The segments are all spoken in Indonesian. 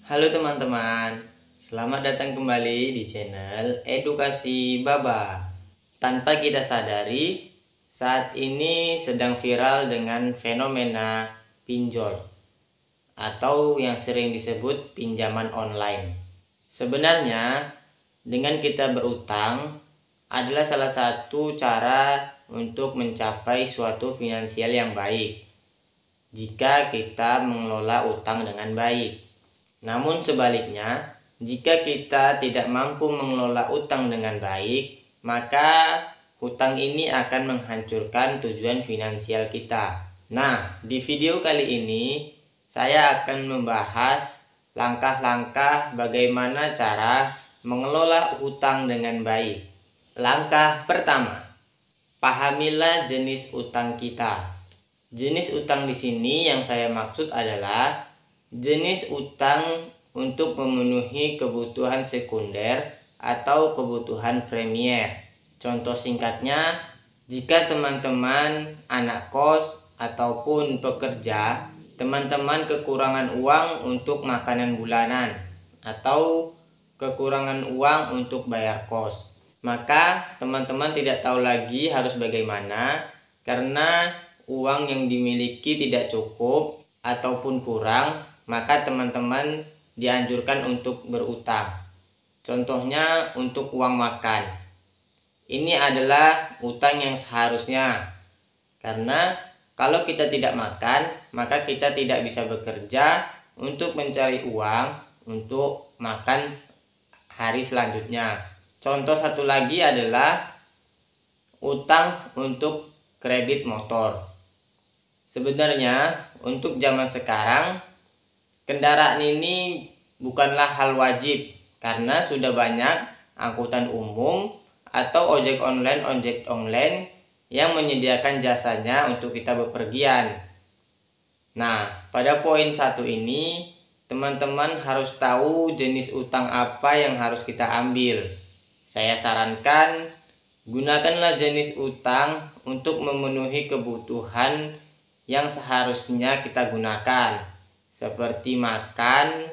Halo teman-teman, selamat datang kembali di channel Edukasi Baba. Tanpa kita sadari, saat ini sedang viral dengan fenomena pinjol atau yang sering disebut pinjaman online. Sebenarnya, dengan kita berutang adalah salah satu cara untuk mencapai suatu finansial yang baik jika kita mengelola utang dengan baik. Namun sebaliknya, jika kita tidak mampu mengelola utang dengan baik, maka hutang ini akan menghancurkan tujuan finansial kita. Nah, di video kali ini saya akan membahas langkah-langkah bagaimana cara mengelola hutang dengan baik. Langkah pertama, pahamilah jenis utang kita. Jenis utang di sini yang saya maksud adalah jenis utang untuk memenuhi kebutuhan sekunder atau kebutuhan primer. Contoh singkatnya, jika teman-teman anak kos ataupun pekerja, teman-teman kekurangan uang untuk makanan bulanan atau kekurangan uang untuk bayar kos, maka teman-teman tidak tahu lagi harus bagaimana karena uang yang dimiliki tidak cukup ataupun kurang, maka teman-teman dianjurkan untuk berutang. Contohnya untuk uang makan. Ini adalah utang yang seharusnya. Karena kalau kita tidak makan, maka kita tidak bisa bekerja untuk mencari uang untuk makan hari selanjutnya. Contoh satu lagi adalah utang untuk kredit motor. Sebenarnya untuk zaman sekarang kendaraan ini bukanlah hal wajib karena sudah banyak angkutan umum atau ojek online yang menyediakan jasanya untuk kita bepergian. Nah, pada poin satu ini teman-teman harus tahu jenis utang apa yang harus kita ambil. Saya sarankan gunakanlah jenis utang untuk memenuhi kebutuhan yang seharusnya kita gunakan, seperti makan,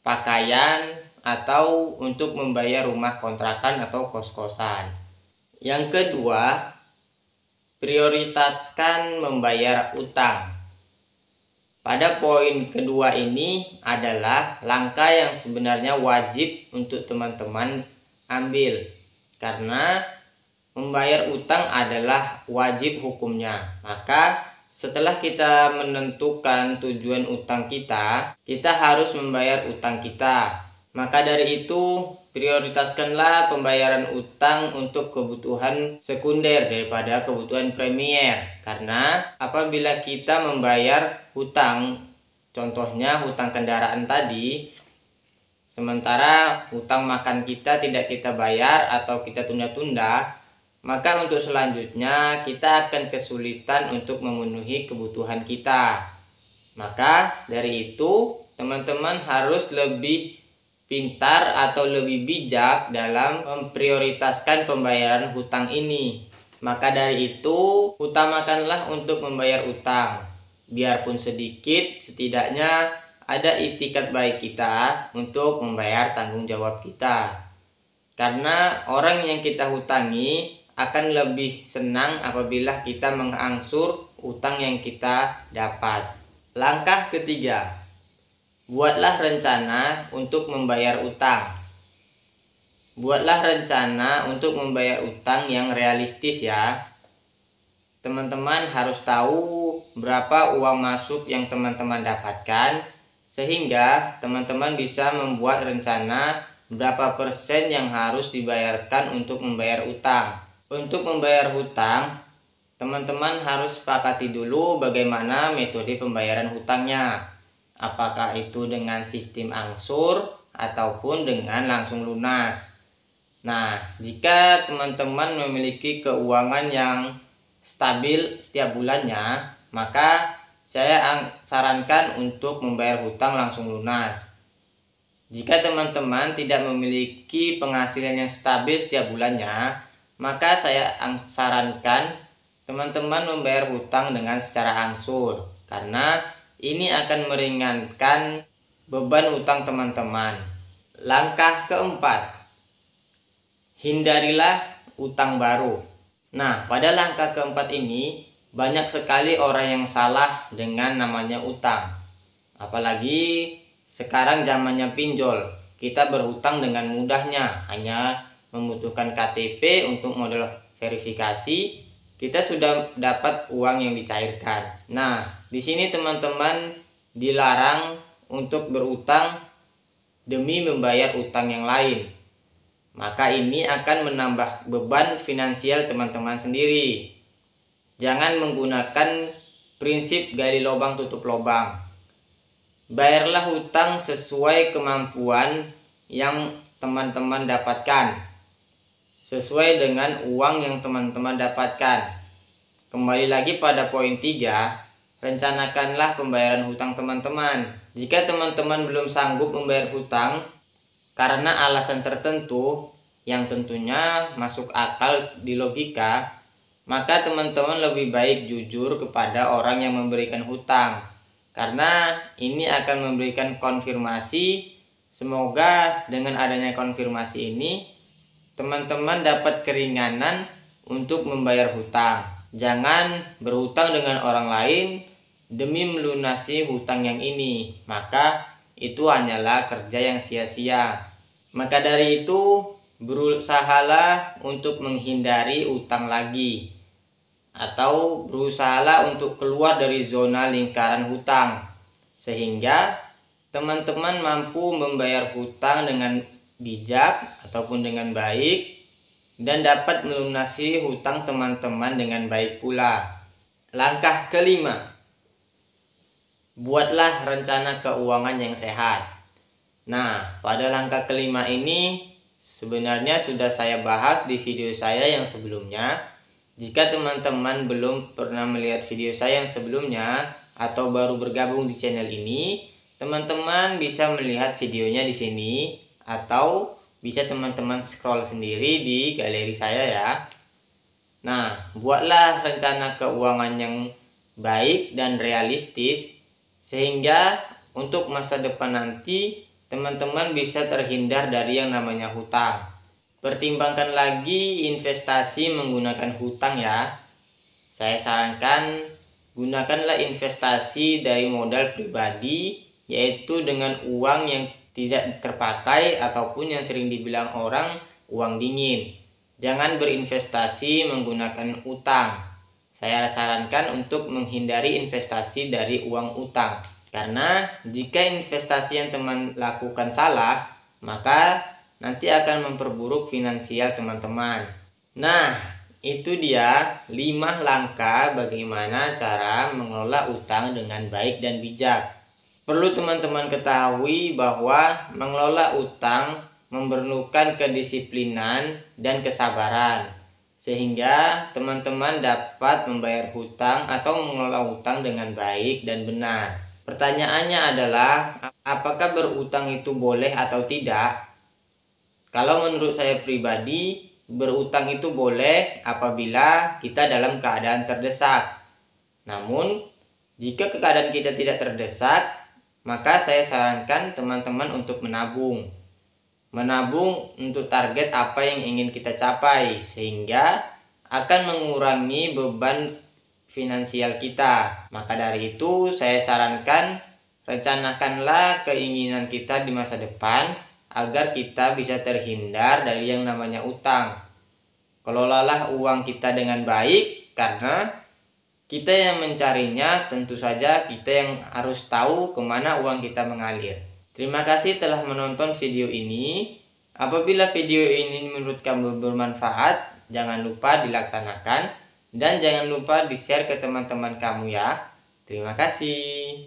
pakaian, atau untuk membayar rumah kontrakan atau kos-kosan. Yang kedua, prioritaskan membayar utang. Pada poin kedua ini adalah langkah yang sebenarnya wajib untuk teman-teman ambil, karena membayar utang adalah wajib hukumnya. Maka setelah kita menentukan tujuan utang kita harus membayar utang kita. Maka dari itu, prioritaskanlah pembayaran utang untuk kebutuhan sekunder daripada kebutuhan primer. Karena apabila kita membayar hutang, contohnya hutang kendaraan tadi, sementara hutang makan kita tidak kita bayar atau kita tunda-tunda, maka untuk selanjutnya kita akan kesulitan untuk memenuhi kebutuhan kita. Maka dari itu teman-teman harus lebih pintar atau lebih bijak dalam memprioritaskan pembayaran hutang ini. Maka dari itu utamakanlah untuk membayar utang. Biarpun sedikit, setidaknya ada itikat baik kita untuk membayar tanggung jawab kita. Karena orang yang kita hutangi akan lebih senang apabila kita mengangsur utang yang kita dapat. Langkah ketiga, buatlah rencana untuk membayar utang. Buatlah rencana untuk membayar utang yang realistis ya. Teman-teman harus tahu berapa uang masuk yang teman-teman dapatkan, sehingga teman-teman bisa membuat rencana berapa persen yang harus dibayarkan untuk membayar utang. Untuk membayar hutang, teman-teman harus sepakati dulu bagaimana metode pembayaran hutangnya. Apakah itu dengan sistem angsur ataupun dengan langsung lunas. Nah, jika teman-teman memiliki keuangan yang stabil setiap bulannya, maka saya sarankan untuk membayar hutang langsung lunas. Jika teman-teman tidak memiliki penghasilan yang stabil setiap bulannya, maka saya sarankan teman-teman membayar hutang dengan secara angsur, karena ini akan meringankan beban utang teman-teman. Langkah keempat, hindarilah utang baru. Nah, pada langkah keempat ini banyak sekali orang yang salah dengan namanya utang. Apalagi sekarang zamannya pinjol. Kita berhutang dengan mudahnya, hanya membutuhkan KTP untuk modal verifikasi, kita sudah dapat uang yang dicairkan. Nah, di sini teman-teman dilarang untuk berutang demi membayar utang yang lain. Maka ini akan menambah beban finansial teman-teman sendiri. Jangan menggunakan prinsip gali lubang tutup lubang. Bayarlah hutang sesuai kemampuan yang teman-teman dapatkan, sesuai dengan uang yang teman-teman dapatkan. Kembali lagi pada poin 3, rencanakanlah pembayaran hutang teman-teman. Jika teman-teman belum sanggup membayar hutang karena alasan tertentu yang tentunya masuk akal di logika, maka teman-teman lebih baik jujur kepada orang yang memberikan hutang, karena ini akan memberikan konfirmasi. Semoga dengan adanya konfirmasi ini teman-teman dapat keringanan untuk membayar hutang. Jangan berhutang dengan orang lain demi melunasi hutang yang ini, maka itu hanyalah kerja yang sia-sia. Maka dari itu, berusahalah untuk menghindari utang lagi, atau berusahalah untuk keluar dari zona lingkaran hutang, sehingga teman-teman mampu membayar hutang dengan bijak ataupun dengan baik, dan dapat melunasi hutang teman-teman dengan baik pula. Langkah kelima, buatlah rencana keuangan yang sehat. Nah, pada langkah kelima ini sebenarnya sudah saya bahas di video saya yang sebelumnya. Jika teman-teman belum pernah melihat video saya yang sebelumnya atau baru bergabung di channel ini, teman-teman bisa melihat videonya di sini atau bisa teman-teman scroll sendiri di galeri saya ya. Nah, buatlah rencana keuangan yang baik dan realistis sehingga untuk masa depan nanti teman-teman bisa terhindar dari yang namanya hutang. Pertimbangkan lagi investasi menggunakan hutang ya. Saya sarankan gunakanlah investasi dari modal pribadi, yaitu dengan uang yang tidak terpakai ataupun yang sering dibilang orang uang dingin. Jangan berinvestasi menggunakan utang. Saya sarankan untuk menghindari investasi dari uang utang. Karena jika investasi yang teman lakukan salah, maka nanti akan memperburuk finansial teman-teman. Nah, itu dia 5 langkah bagaimana cara mengelola utang dengan baik dan bijak. Perlu teman-teman ketahui bahwa mengelola utang memerlukan kedisiplinan dan kesabaran, sehingga teman-teman dapat membayar hutang atau mengelola hutang dengan baik dan benar. Pertanyaannya adalah, apakah berutang itu boleh atau tidak? Kalau menurut saya pribadi, berutang itu boleh apabila kita dalam keadaan terdesak. Namun, jika keadaan kita tidak terdesak, maka saya sarankan teman-teman untuk menabung. Menabung untuk target apa yang ingin kita capai, sehingga akan mengurangi beban finansial kita. Maka dari itu, saya sarankan rencanakanlah keinginan kita di masa depan agar kita bisa terhindar dari yang namanya utang. Kelolalah uang kita dengan baik, karena kita yang mencarinya, tentu saja kita yang harus tahu kemana uang kita mengalir. Terima kasih telah menonton video ini. Apabila video ini menurut kamu bermanfaat, jangan lupa dilaksanakan dan jangan lupa di-share ke teman-teman kamu ya. Terima kasih.